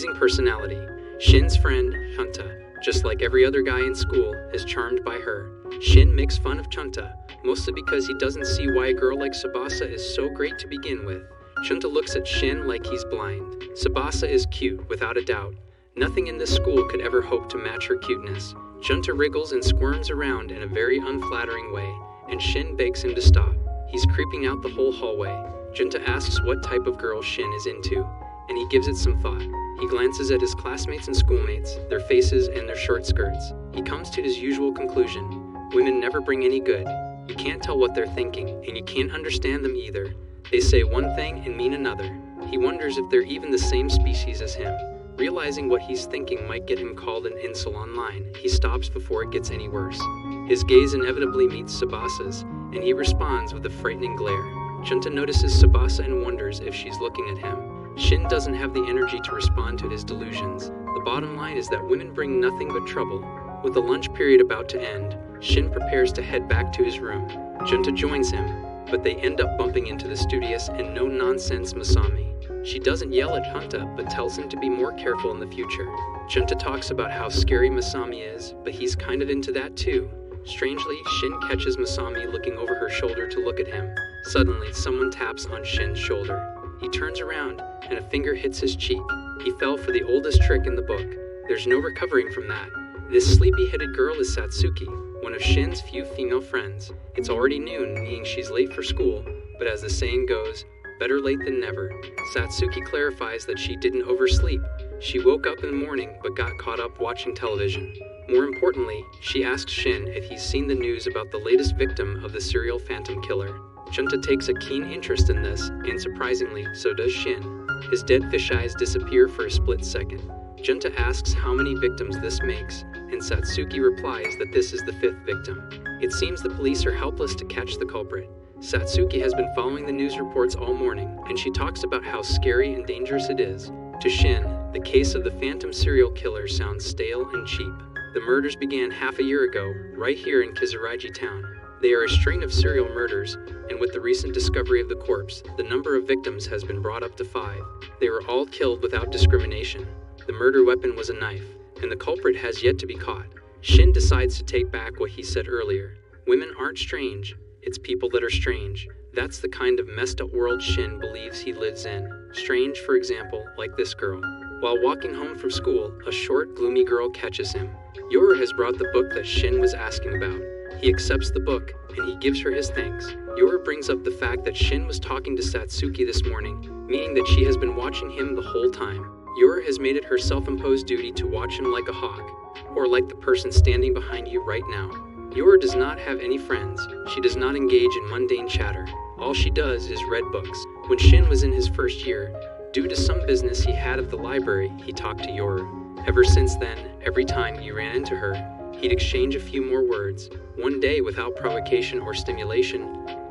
pleasing personality. Shin's friend, Chunta, just like every other guy in school, is charmed by her. Shin makes fun of Chunta, mostly because he doesn't see why a girl like Tsubasa is so great to begin with. Chunta looks at Shin like he's blind. Tsubasa is cute, without a doubt. Nothing in this school could ever hope to match her cuteness. Chunta wriggles and squirms around in a very unflattering way, and Shin begs him to stop. He's creeping out the whole hallway. Chunta asks what type of girl Shin is into, and he gives it some thought. He glances at his classmates and schoolmates, their faces and their short skirts. He comes to his usual conclusion. Women never bring any good. You can't tell what they're thinking, and you can't understand them either. They say one thing and mean another. He wonders if they're even the same species as him. Realizing what he's thinking might get him called an incel online, he stops before it gets any worse. His gaze inevitably meets Tsubasa's, and he responds with a frightening glare. Chunta notices Tsubasa and wonders if she's looking at him. Shin doesn't have the energy to respond to his delusions. The bottom line is that women bring nothing but trouble. With the lunch period about to end, Shin prepares to head back to his room. Chunta joins him, but they end up bumping into the studious and no-nonsense Masami. She doesn't yell at Chunta, but tells him to be more careful in the future. Chunta talks about how scary Masami is, but he's kind of into that too. Strangely, Shin catches Masami looking over her shoulder to look at him. Suddenly, someone taps on Shin's shoulder. He turns around, and a finger hits his cheek. He fell for the oldest trick in the book. There's no recovering from that. This sleepy-headed girl is Satsuki, one of Shin's few female friends. It's already noon, meaning she's late for school, but as the saying goes, better late than never. Satsuki clarifies that she didn't oversleep. She woke up in the morning, but got caught up watching television. More importantly, she asks Shin if he's seen the news about the latest victim of the serial phantom killer. Chunta takes a keen interest in this, and surprisingly, so does Shin. His dead fish eyes disappear for a split second. Chunta asks how many victims this makes, and Satsuki replies that this is the 5th victim. It seems the police are helpless to catch the culprit. Satsuki has been following the news reports all morning, and she talks about how scary and dangerous it is. To Shin, the case of the phantom serial killer sounds stale and cheap. The murders began half a year ago, right here in Kizuraiji town. They are a string of serial murders, and with the recent discovery of the corpse, the number of victims has been brought up to 5. They were all killed without discrimination. The murder weapon was a knife, and the culprit has yet to be caught. Shin decides to take back what he said earlier. Women aren't strange. It's people that are strange. That's the kind of messed up world Shin believes he lives in. Strange, for example, like this girl. While walking home from school, a short, gloomy girl catches him. Yoru has brought the book that Shin was asking about. He accepts the book, and he gives her his thanks. Yoru brings up the fact that Shin was talking to Satsuki this morning, meaning that she has been watching him the whole time. Yoru has made it her self-imposed duty to watch him like a hawk, or like the person standing behind you right now. Yoru does not have any friends. She does not engage in mundane chatter. All she does is read books. When Shin was in his first year, due to some business he had at the library, he talked to Yoru. Ever since then, every time he ran into her, he'd exchange a few more words. One day, without provocation or stimulation,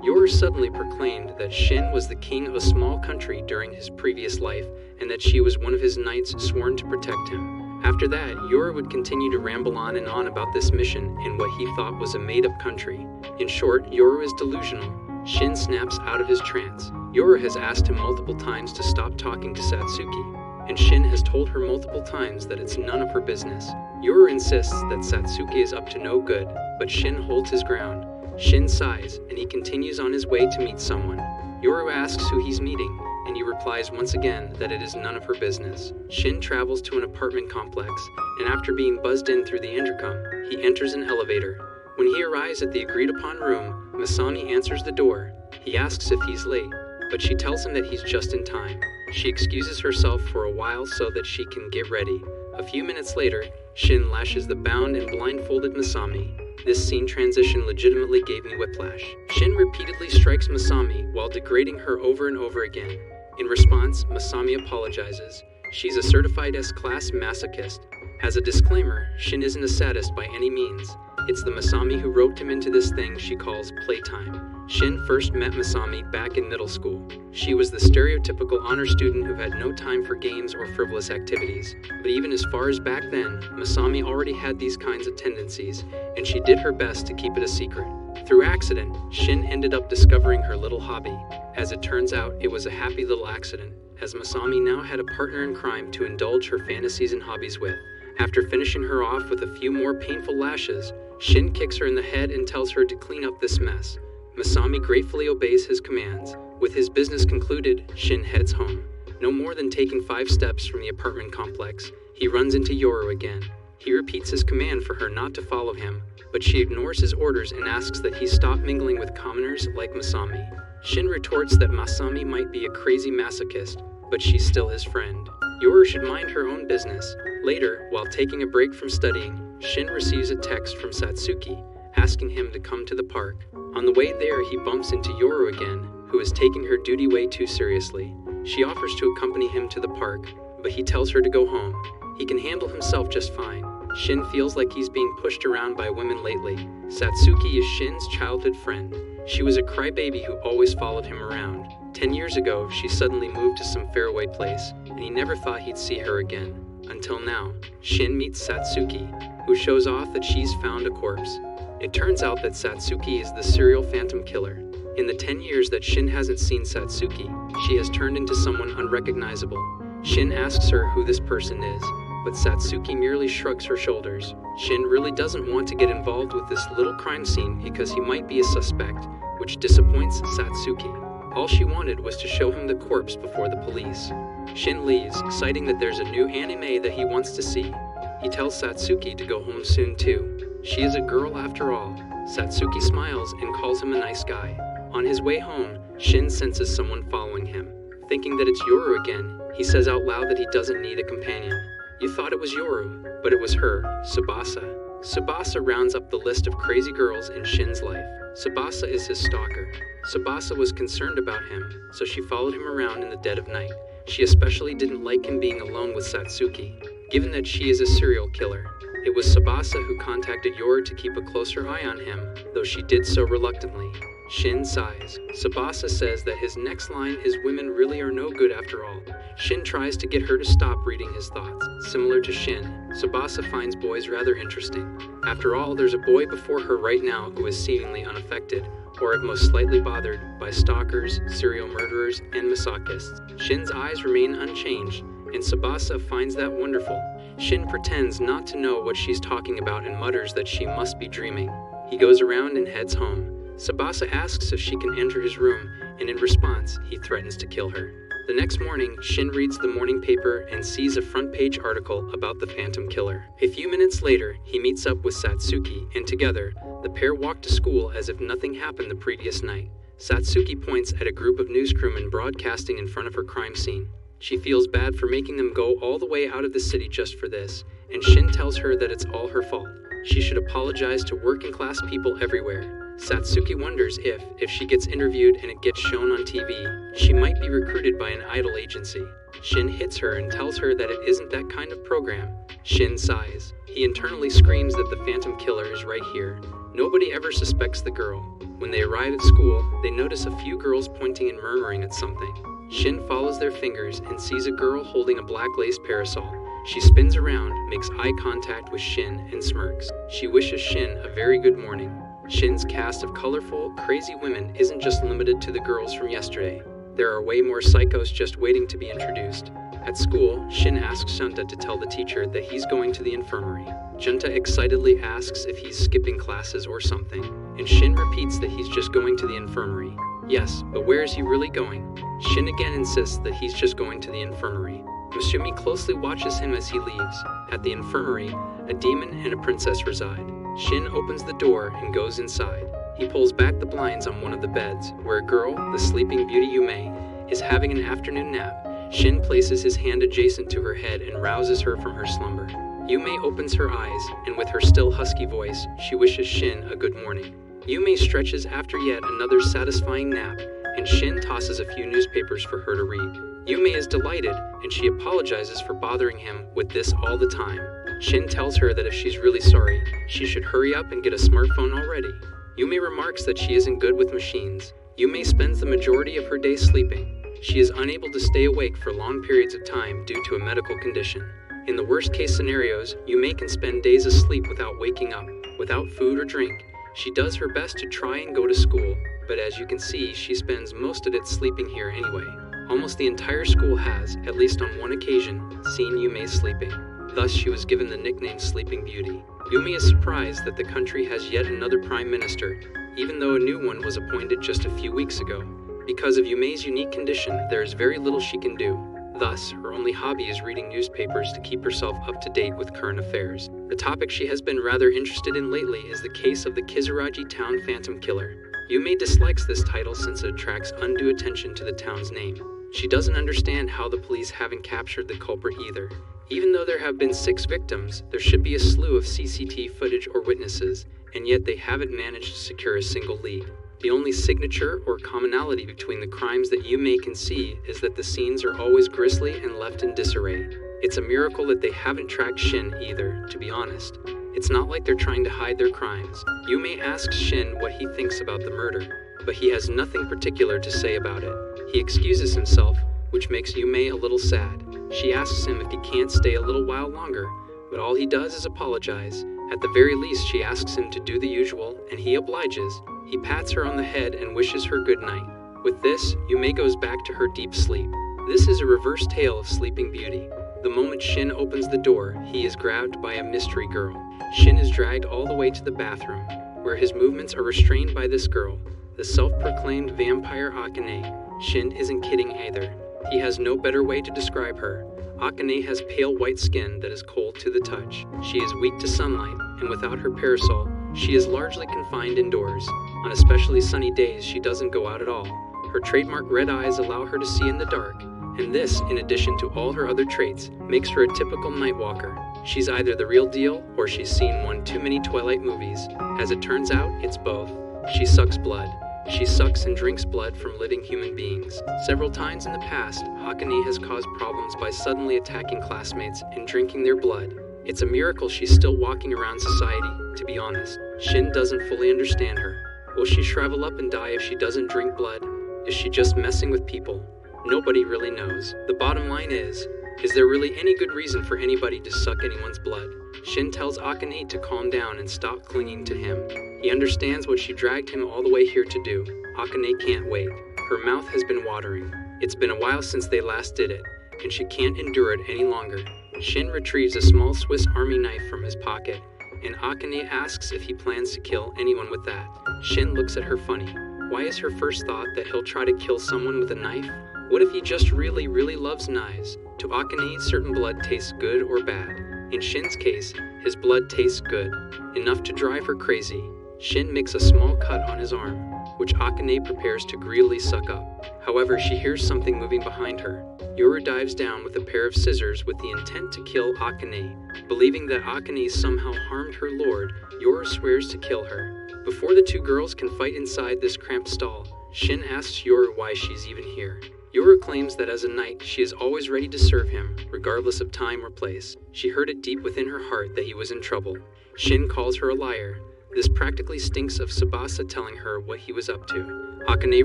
Yoru suddenly proclaimed that Shin was the king of a small country during his previous life, and that she was one of his knights sworn to protect him. After that, Yoru would continue to ramble on and on about this mission in what he thought was a made-up country. In short, Yoru is delusional. Shin snaps out of his trance. Yoru has asked him multiple times to stop talking to Satsuki, and Shin has told her multiple times that it's none of her business. Yoru insists that Satsuki is up to no good, but Shin holds his ground. Shin sighs, and he continues on his way to meet someone. Yoru asks who he's meeting, and he replies once again that it is none of her business. Shin travels to an apartment complex, and after being buzzed in through the intercom, he enters an elevator. When he arrives at the agreed-upon room, Masami answers the door. He asks if he's late, but she tells him that he's just in time. She excuses herself for a while so that she can get ready. A few minutes later, Shin lashes the bound and blindfolded Masami. This scene transition legitimately gave me whiplash. Shin repeatedly strikes Masami while degrading her over and over again. In response, Masami apologizes. She's a certified S-class masochist. As a disclaimer, Shin isn't a sadist by any means. It's the Masami who roped him into this thing she calls playtime. Shin first met Masami back in middle school. She was the stereotypical honor student who had no time for games or frivolous activities. But even as far as back then, Masami already had these kinds of tendencies, and she did her best to keep it a secret. Through accident, Shin ended up discovering her little hobby. As it turns out, it was a happy little accident, as Masami now had a partner in crime to indulge her fantasies and hobbies with. After finishing her off with a few more painful lashes, Shin kicks her in the head and tells her to clean up this mess. Masami gratefully obeys his commands. With his business concluded, Shin heads home. No more than taking 5 steps from the apartment complex, he runs into Yoru again. He repeats his command for her not to follow him, but she ignores his orders and asks that he stop mingling with commoners like Masami. Shin retorts that Masami might be a crazy masochist, but she's still his friend. Yoru should mind her own business. Later, while taking a break from studying, Shin receives a text from Satsuki, asking him to come to the park. On the way there, he bumps into Yoru again, who is taking her duty way too seriously. She offers to accompany him to the park, but he tells her to go home. He can handle himself just fine. Shin feels like he's being pushed around by women lately. Satsuki is Shin's childhood friend. She was a crybaby who always followed him around. 10 years ago, she suddenly moved to some faraway place, and he never thought he'd see her again. Until now, Shin meets Satsuki, who shows off that she's found a corpse. It turns out that Satsuki is the serial phantom killer. In the 10 years that Shin hasn't seen Satsuki, she has turned into someone unrecognizable. Shin asks her who this person is, but Satsuki merely shrugs her shoulders. Shin really doesn't want to get involved with this little crime scene because he might be a suspect, which disappoints Satsuki. All she wanted was to show him the corpse before the police. Shin leaves, citing that there's a new anime that he wants to see. He tells Satsuki to go home soon too. She is a girl after all. Satsuki smiles and calls him a nice guy. On his way home, Shin senses someone following him. Thinking that it's Yoru again, he says out loud that he doesn't need a companion. You thought it was Yoru, but it was her, Tsubasa. Tsubasa rounds up the list of crazy girls in Shin's life. Tsubasa is his stalker. Tsubasa was concerned about him, so she followed him around in the dead of night. She especially didn't like him being alone with Satsuki, given that she is a serial killer. It was Tsubasa who contacted Yoru to keep a closer eye on him, though she did so reluctantly. Shin sighs. Tsubasa says that his next line is women really are no good after all. Shin tries to get her to stop reading his thoughts. Similar to Shin, Tsubasa finds boys rather interesting. After all, there's a boy before her right now who is seemingly unaffected, or at most slightly bothered, by stalkers, serial murderers, and masochists. Shin's eyes remain unchanged, and Tsubasa finds that wonderful. Shin pretends not to know what she's talking about and mutters that she must be dreaming. He goes around and heads home. Tsubasa asks if she can enter his room, and in response, he threatens to kill her. The next morning, Shin reads the morning paper and sees a front-page article about the Phantom Killer. A few minutes later, he meets up with Satsuki, and together, the pair walk to school as if nothing happened the previous night. Satsuki points at a group of newscrewmen broadcasting in front of her crime scene. She feels bad for making them go all the way out of the city just for this, and Shin tells her that it's all her fault. She should apologize to working-class people everywhere. Satsuki wonders if she gets interviewed and it gets shown on TV, she might be recruited by an idol agency. Shin hits her and tells her that it isn't that kind of program. Shin sighs. He internally screams that the Phantom Killer is right here. Nobody ever suspects the girl. When they arrive at school, they notice a few girls pointing and murmuring at something. Shin follows their fingers and sees a girl holding a black lace parasol. She spins around, makes eye contact with Shin, and smirks. She wishes Shin a very good morning. Shin's cast of colorful, crazy women isn't just limited to the girls from yesterday. There are way more psychos just waiting to be introduced. At school, Shin asks Junta to tell the teacher that he's going to the infirmary. Junta excitedly asks if he's skipping classes or something, and Shin repeats that he's just going to the infirmary. Yes, but where is he really going? Shin again insists that he's just going to the infirmary. Masumi closely watches him as he leaves. At the infirmary, a demon and a princess reside. Shin opens the door and goes inside. He pulls back the blinds on one of the beds, where a girl, the sleeping beauty Yume, is having an afternoon nap. Shin places his hand adjacent to her head and rouses her from her slumber. Yume opens her eyes, and with her still husky voice, she wishes Shin a good morning. Yume stretches after yet another satisfying nap, and Shin tosses a few newspapers for her to read. Yume is delighted, and she apologizes for bothering him with this all the time. Shin tells her that if she's really sorry, she should hurry up and get a smartphone already. Yume remarks that she isn't good with machines. Yume spends the majority of her day sleeping. She is unable to stay awake for long periods of time due to a medical condition. In the worst case scenarios, Yume can spend days asleep without waking up, without food or drink. She does her best to try and go to school, but as you can see, she spends most of it sleeping here anyway. Almost the entire school has, at least on one occasion, seen Yume sleeping. Thus, she was given the nickname Sleeping Beauty. Yume is surprised that the country has yet another prime minister, even though a new one was appointed just a few weeks ago. Because of Yume's unique condition, there is very little she can do. Thus, her only hobby is reading newspapers to keep herself up to date with current affairs. The topic she has been rather interested in lately is the case of the Kizuraji town phantom killer. Yume dislikes this title since it attracts undue attention to the town's name. She doesn't understand how the police haven't captured the culprit either. Even though there have been 6 victims, there should be a slew of CCTV footage or witnesses, and yet they haven't managed to secure a single lead. The only signature or commonality between the crimes that Yume can see is that the scenes are always grisly and left in disarray. It's a miracle that they haven't tracked Shin either, to be honest. It's not like they're trying to hide their crimes. Yume asks Shin what he thinks about the murder, but he has nothing particular to say about it. He excuses himself, which makes Yume a little sad. She asks him if he can't stay a little while longer, but all he does is apologize. At the very least, she asks him to do the usual, and he obliges. He pats her on the head and wishes her good night. With this, Yume goes back to her deep sleep. This is a reverse tale of Sleeping Beauty. The moment Shin opens the door, he is grabbed by a mystery girl. Shin is dragged all the way to the bathroom, where his movements are restrained by this girl, the self-proclaimed vampire Akane. Shin isn't kidding either. He has no better way to describe her. Akane has pale white skin that is cold to the touch. She is weak to sunlight, and without her parasol, she is largely confined indoors. On especially sunny days, she doesn't go out at all. Her trademark red eyes allow her to see in the dark, and this, in addition to all her other traits, makes her a typical night walker. She's either the real deal, or she's seen one too many Twilight movies. As it turns out, it's both. She sucks blood. She sucks and drinks blood from living human beings. Several times in the past, Akane has caused problems by suddenly attacking classmates and drinking their blood. It's a miracle she's still walking around society, to be honest. Shin doesn't fully understand her. Will she shrivel up and die if she doesn't drink blood? Is she just messing with people? Nobody really knows. The bottom line is there really any good reason for anybody to suck anyone's blood? Shin tells Akane to calm down and stop clinging to him. He understands what she dragged him all the way here to do. Akane can't wait. Her mouth has been watering. It's been a while since they last did it, and she can't endure it any longer. Shin retrieves a small Swiss Army knife from his pocket, and Akane asks if he plans to kill anyone with that. Shin looks at her funny. Why is her first thought that he'll try to kill someone with a knife? What if he just really loves knives? To Akane, certain blood tastes good or bad. In Shin's case, his blood tastes good, enough to drive her crazy. Shin makes a small cut on his arm, which Akane prepares to greedily suck up. However, she hears something moving behind her. Yoru dives down with a pair of scissors with the intent to kill Akane. Believing that Akane somehow harmed her lord, Yoru swears to kill her. Before the 2 girls can fight inside this cramped stall, Shin asks Yoru why she's even here. Yoru claims that as a knight, she is always ready to serve him, regardless of time or place. She heard it deep within her heart that he was in trouble. Shin calls her a liar. This practically stinks of Tsubasa telling her what he was up to. Akane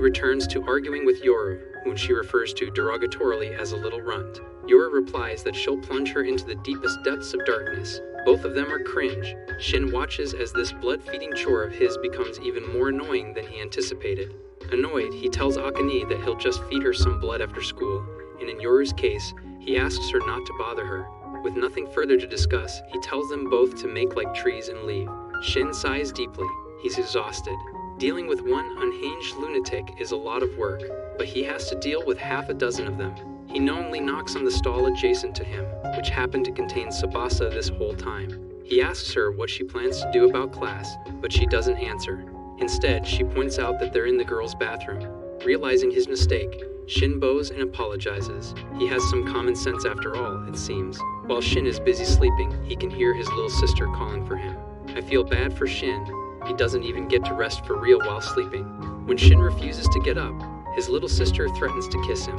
returns to arguing with Yoru, whom she refers to derogatorily as a little runt. Yoru replies that she'll plunge her into the deepest depths of darkness. Both of them are cringe. Shin watches as this blood-feeding chore of his becomes even more annoying than he anticipated. Annoyed, he tells Akane that he'll just feed her some blood after school, and in Yoru's case, he asks her not to bother her. With nothing further to discuss, he tells them both to make like trees and leave. Shin sighs deeply. He's exhausted. Dealing with one unhinged lunatic is a lot of work, but he has to deal with half a dozen of them. He knowingly knocks on the stall adjacent to him, which happened to contain Tsubasa this whole time. He asks her what she plans to do about class, but she doesn't answer. Instead, she points out that they're in the girls' bathroom. Realizing his mistake, Shin bows and apologizes. He has some common sense after all, it seems. While Shin is busy sleeping, he can hear his little sister calling for him. I feel bad for Shin. He doesn't even get to rest for real while sleeping. When Shin refuses to get up, his little sister threatens to kiss him,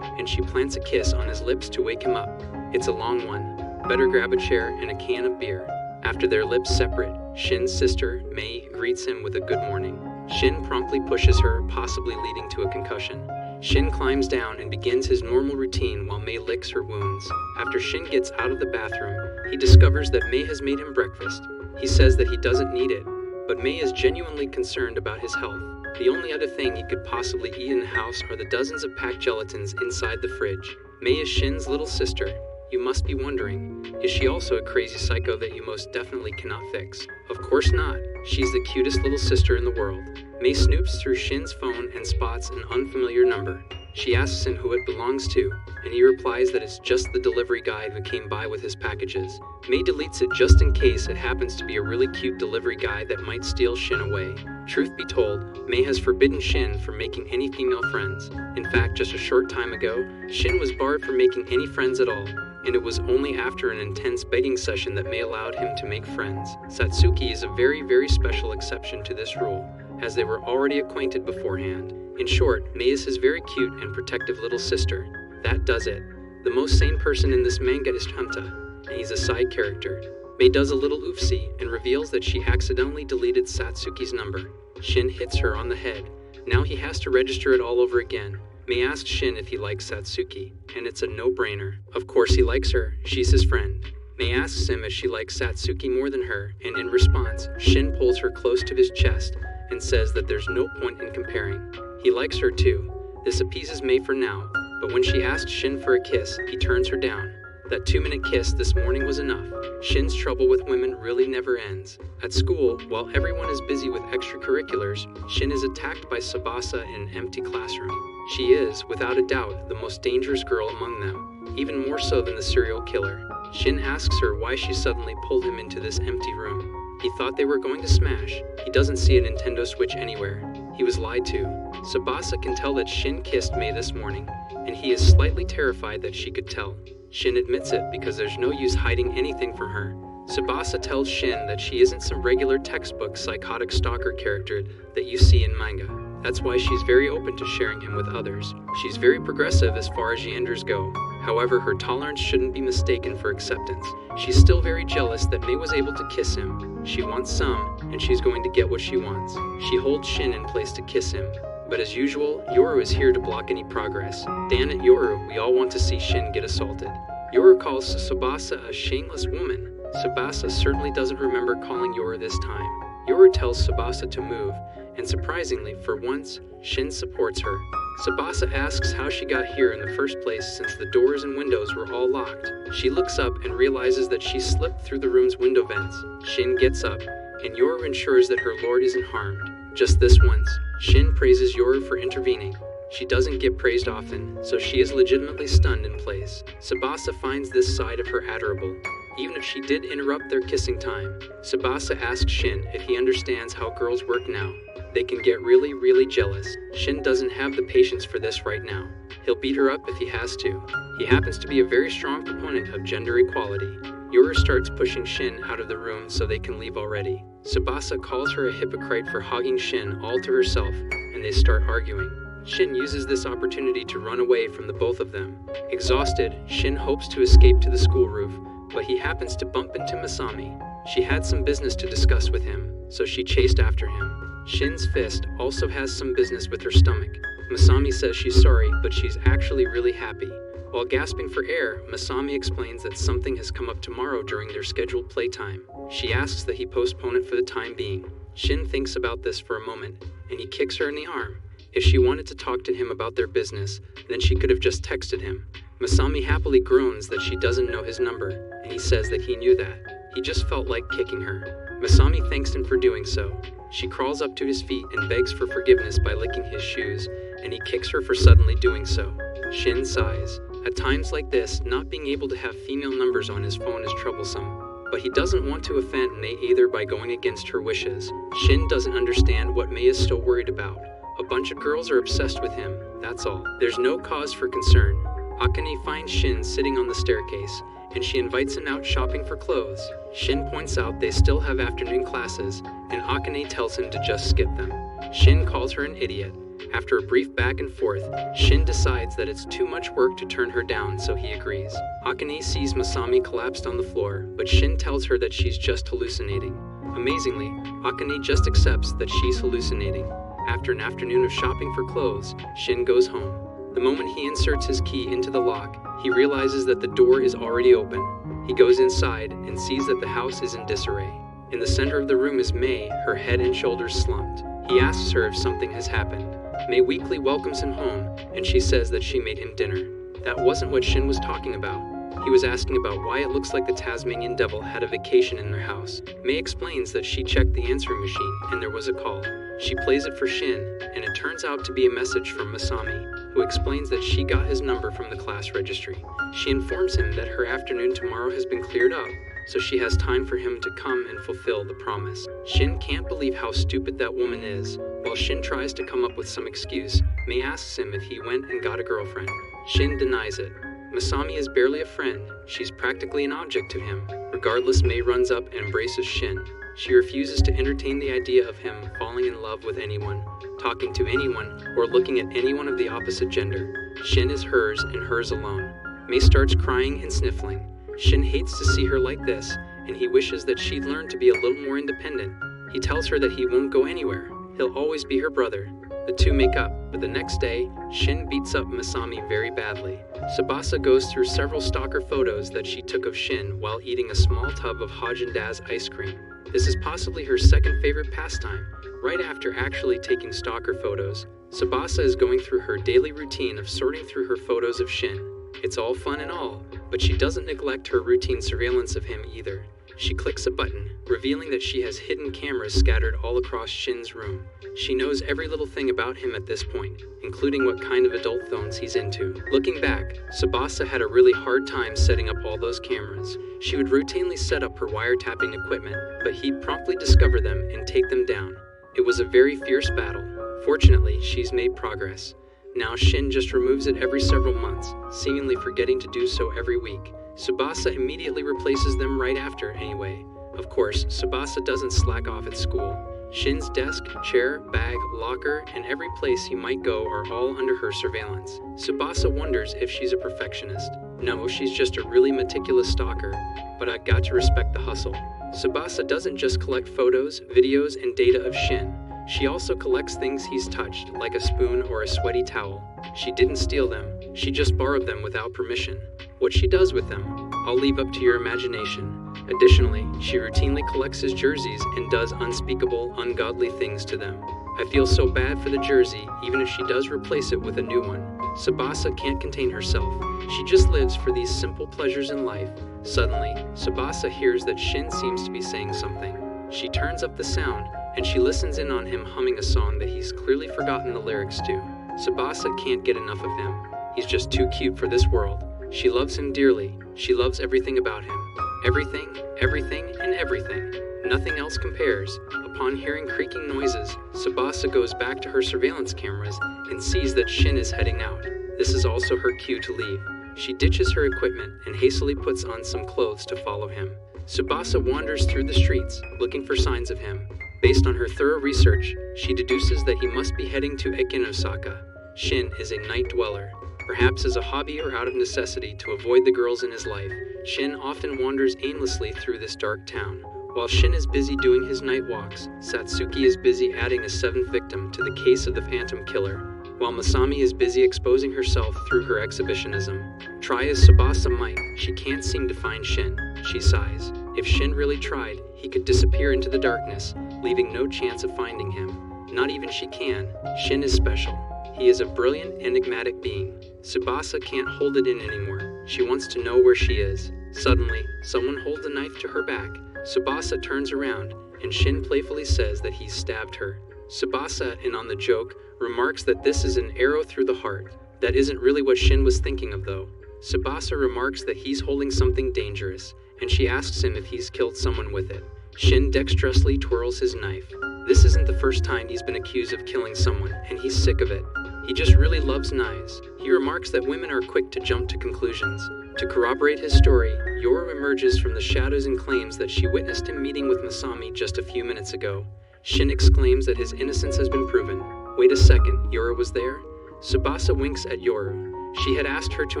and she plants a kiss on his lips to wake him up. It's a long one. Better grab a chair and a can of beer. After their lips separate, Shin's sister, Mei, greets him with a good morning. Shin promptly pushes her, possibly leading to a concussion. Shin climbs down and begins his normal routine while Mei licks her wounds. After Shin gets out of the bathroom, he discovers that Mei has made him breakfast. He says that he doesn't need it, but May is genuinely concerned about his health. The only other thing he could possibly eat in the house are the dozens of packed gelatins inside the fridge. May is Shin's little sister. You must be wondering, is she also a crazy psycho that you most definitely cannot fix? Of course not. She's the cutest little sister in the world. May snoops through Shin's phone and spots an unfamiliar number. She asks him who it belongs to, and he replies that it's just the delivery guy who came by with his packages. May deletes it just in case it happens to be a really cute delivery guy that might steal Shin away. Truth be told, May has forbidden Shin from making any female friends. In fact, just a short time ago, Shin was barred from making any friends at all, and it was only after an intense begging session that May allowed him to make friends. Satsuki is a very, very special exception to this rule, as they were already acquainted beforehand. In short, May is his very cute and protective little sister. That does it. The most sane person in this manga is Hunta, and he's a side character. May does a little oofsie and reveals that she accidentally deleted Satsuki's number. Shin hits her on the head. Now he has to register it all over again. May asks Shin if he likes Satsuki, and it's a no-brainer. Of course he likes her, she's his friend. May asks him if she likes Satsuki more than her, and in response, Shin pulls her close to his chest and says that there's no point in comparing. He likes her too. This appeases May for now, but when she asks Shin for a kiss, he turns her down. That 2-minute kiss this morning was enough. Shin's trouble with women really never ends. At school, while everyone is busy with extracurriculars, Shin is attacked by Tsubasa in an empty classroom. She is, without a doubt, the most dangerous girl among them, even more so than the serial killer. Shin asks her why she suddenly pulled him into this empty room. He thought they were going to smash. He doesn't see a Nintendo Switch anywhere. He was lied to. Tsubasa can tell that Shin kissed May this morning, and he is slightly terrified that she could tell. Shin admits it because there's no use hiding anything from her. Tsubasa tells Shin that she isn't some regular textbook psychotic stalker character that you see in manga. That's why she's very open to sharing him with others. She's very progressive as far as Yanders go. However, her tolerance shouldn't be mistaken for acceptance. She's still very jealous that May was able to kiss him. She wants some, and she's going to get what she wants. She holds Shin in place to kiss him. But as usual, Yoru is here to block any progress. Dan it, Yoru, we all want to see Shin get assaulted. Yoru calls Tsubasa a shameless woman. Tsubasa certainly doesn't remember calling Yoru this time. Yoru tells Tsubasa to move, and surprisingly, for once, Shin supports her. Tsubasa asks how she got here in the first place since the doors and windows were all locked. She looks up and realizes that she slipped through the room's window vents. Shin gets up, and Yoru ensures that her lord isn't harmed. Just this once, Shin praises Yoru for intervening. She doesn't get praised often, so she is legitimately stunned in place. Tsubasa finds this side of her adorable, even if she did interrupt their kissing time. Tsubasa asks Shin if he understands how girls work now. They can get really, really jealous. Shin doesn't have the patience for this right now. He'll beat her up if he has to. He happens to be a very strong proponent of gender equality. Yoru starts pushing Shin out of the room so they can leave already. Tsubasa calls her a hypocrite for hogging Shin all to herself, and they start arguing. Shin uses this opportunity to run away from the both of them. Exhausted, Shin hopes to escape to the school roof, but he happens to bump into Masami. She had some business to discuss with him, so she chased after him. Shin's fist also has some business with her stomach. Masami says she's sorry, but she's actually really happy. While gasping for air, Masami explains that something has come up tomorrow during their scheduled playtime. She asks that he postpone it for the time being. Shin thinks about this for a moment, and he kicks her in the arm. If she wanted to talk to him about their business, then she could have just texted him. Masami happily groans that she doesn't know his number, and he says that he knew that. He just felt like kicking her. Masami thanks him for doing so. She crawls up to his feet and begs for forgiveness by licking his shoes, and he kicks her for suddenly doing so. Shin sighs. At times like this, not being able to have female numbers on his phone is troublesome, but he doesn't want to offend May either by going against her wishes. Shin doesn't understand what May is still worried about. A bunch of girls are obsessed with him, that's all. There's no cause for concern. Akane finds Shin sitting on the staircase, and she invites him out shopping for clothes. Shin points out they still have afternoon classes, and Akane tells him to just skip them. Shin calls her an idiot. After a brief back and forth, Shin decides that it's too much work to turn her down, so he agrees. Akane sees Masami collapsed on the floor, but Shin tells her that she's just hallucinating. Amazingly, Akane just accepts that she's hallucinating. After an afternoon of shopping for clothes, Shin goes home. The moment he inserts his key into the lock, he realizes that the door is already open. He goes inside and sees that the house is in disarray. In the center of the room is May, her head and shoulders slumped. He asks her if something has happened. May weakly welcomes him home, and she says that she made him dinner. That wasn't what Shin was talking about. He was asking about why it looks like the Tasmanian devil had a vacation in their house. May explains that she checked the answering machine and there was a call. She plays it for Shin, and it turns out to be a message from Masami, who explains that she got his number from the class registry. She informs him that her afternoon tomorrow has been cleared up, so she has time for him to come and fulfill the promise. Shin can't believe how stupid that woman is. While Shin tries to come up with some excuse, May asks him if he went and got a girlfriend. Shin denies it. Masami is barely a friend. She's practically an object to him. Regardless, May runs up and embraces Shin. She refuses to entertain the idea of him falling in love with anyone, talking to anyone, or looking at anyone of the opposite gender. Shin is hers and hers alone. May starts crying and sniffling. Shin hates to see her like this, and he wishes that she'd learn to be a little more independent. He tells her that he won't go anywhere. He'll always be her brother. The two make up, but the next day, Shin beats up Masami very badly. Tsubasa goes through several stalker photos that she took of Shin while eating a small tub of Haagen-Dazs ice cream. This is possibly her second favorite pastime, right after actually taking stalker photos. Tsubasa is going through her daily routine of sorting through her photos of Shin. It's all fun and all, but she doesn't neglect her routine surveillance of him either. She clicks a button, revealing that she has hidden cameras scattered all across Shin's room. She knows every little thing about him at this point, including what kind of adult phones he's into. Looking back, Tsubasa had a really hard time setting up all those cameras. She would routinely set up her wiretapping equipment, but he'd promptly discover them and take them down. It was a very fierce battle. Fortunately, she's made progress. Now Shin just removes it every several months, seemingly forgetting to do so every week. Tsubasa immediately replaces them right after anyway. Of course, Tsubasa doesn't slack off at school. Shin's desk, chair, bag, locker, and every place he might go are all under her surveillance. Tsubasa wonders if she's a perfectionist. No, she's just a really meticulous stalker, but I got to respect the hustle. Tsubasa doesn't just collect photos, videos, and data of Shin. She also collects things he's touched, like a spoon or a sweaty towel. She didn't steal them, she just borrowed them without permission. What she does with them, I'll leave up to your imagination. Additionally, she routinely collects his jerseys and does unspeakable, ungodly things to them. I feel so bad for the jersey, even if she does replace it with a new one. Tsubasa can't contain herself. She just lives for these simple pleasures in life. Suddenly, Tsubasa hears that Shin seems to be saying something. She turns up the sound, and she listens in on him humming a song that he's clearly forgotten the lyrics to. Tsubasa can't get enough of him. He's just too cute for this world. She loves him dearly. She loves everything about him. Everything, everything, and everything. Nothing else compares. Upon hearing creaking noises, Tsubasa goes back to her surveillance cameras and sees that Shin is heading out. This is also her cue to leave. She ditches her equipment and hastily puts on some clothes to follow him. Tsubasa wanders through the streets, looking for signs of him. Based on her thorough research, she deduces that he must be heading to Ekinosaka. Shin is a night dweller. Perhaps as a hobby or out of necessity to avoid the girls in his life, Shin often wanders aimlessly through this dark town. While Shin is busy doing his night walks, Satsuki is busy adding a seventh victim to the case of the Phantom Killer, while Masami is busy exposing herself through her exhibitionism. Try as Tsubasa might, she can't seem to find Shin. She sighs. If Shin really tried, he could disappear into the darkness, leaving no chance of finding him. Not even she can. Shin is special. He is a brilliant, enigmatic being. Tsubasa can't hold it in anymore. She wants to know where she is. Suddenly, someone holds a knife to her back. Tsubasa turns around, and Shin playfully says that he's stabbed her. Tsubasa, in on the joke, remarks that this is an arrow through the heart. That isn't really what Shin was thinking of though. Tsubasa remarks that he's holding something dangerous, and she asks him if he's killed someone with it. Shin dexterously twirls his knife. This isn't the first time he's been accused of killing someone, and he's sick of it. He just really loves knives. He remarks that women are quick to jump to conclusions. To corroborate his story, Yoru emerges from the shadows and claims that she witnessed him meeting with Masami just a few minutes ago. Shin exclaims that his innocence has been proven. Wait a second, Yoru was there? Tsubasa winks at Yoru. She had asked her to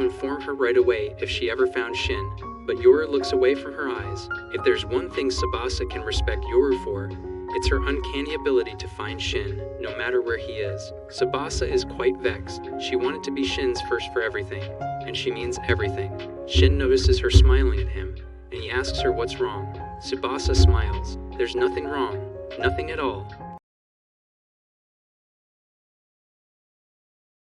inform her right away if she ever found Shin, but Yoru looks away from her eyes. If there's one thing Tsubasa can respect Yoru for, it's her uncanny ability to find Shin, no matter where he is. Tsubasa is quite vexed. She wanted to be Shin's first for everything, and she means everything. Shin notices her smiling at him, and he asks her what's wrong. Tsubasa smiles. There's nothing wrong. Nothing at all.